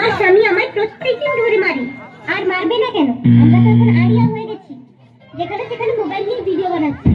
আমার স্বামী আমায় প্রত্যেকদিন ধরে মারে। আর মারবে না কেন? আমরা তো এখন আড়িয়া হয়ে গেছি, যেখানে সেখানে মোবাইল নিয়ে ভিডিও বানাচ্ছি।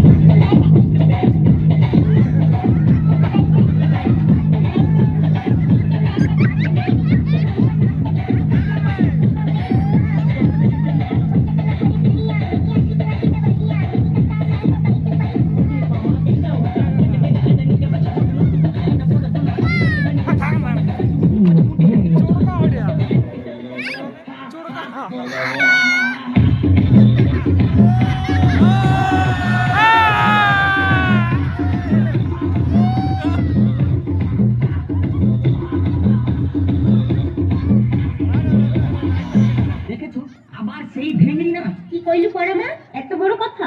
আবার সেই ভেঙে না কি কইলু পড়া মা? এত বড় কথা?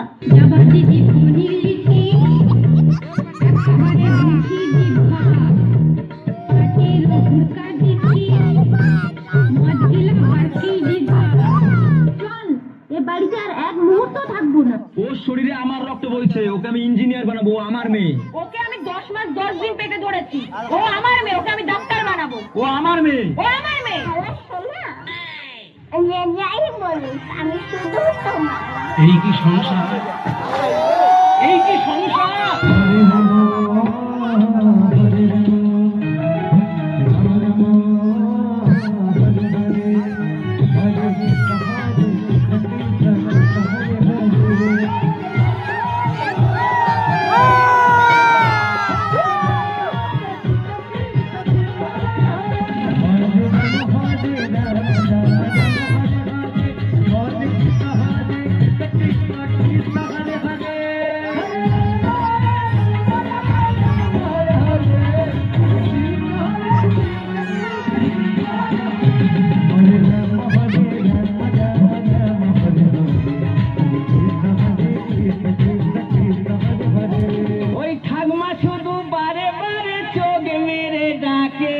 বাড়িতে আর এক মুহূর্ত থাকবো না। ওর শরীরে আমার রক্ত বইছে, ওকে আমি ইঞ্জিনিয়ার বানাবো, ও আমার মেয়ে। ওকে আমি 10 মাস 10 দিন পেটে ধরেছি, ও আমার মেয়ে, ওকে আমি ডাক্তার বানাবো। ও আমার মেয়ে। ও আমার মেয়ে। যাই বলিস, আমি শুধু তোমার। এই কি সংসার, এই কি সংসার। ওই ঠাকুমা শুধু বারে বারে চোখ মেরে ডাকে,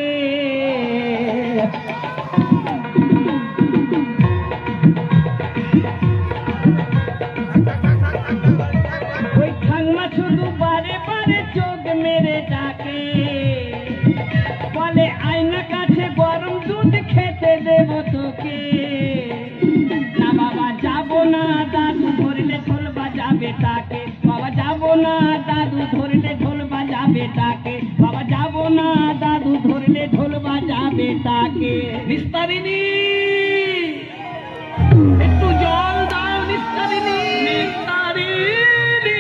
ওই ঠাকুমা শুধু বারে বারে চোখ মেরে ডাকে, বলে আয়না কাছে গরম দুধ খেতে দেব তোকে। না বাবা যাবো না, দাদু ধরলে ঢোল বাজাবে তাকে। বাবা যাবো না, দাদু ধরলে ঢোল বাজাবে তাকে। বাবা যাবো না, দাদু ধরলে ঢোল বাজাবে তাকে। নিস্তারিণী, একটু জল দাও নিস্তারিণী। নিস্তারিণী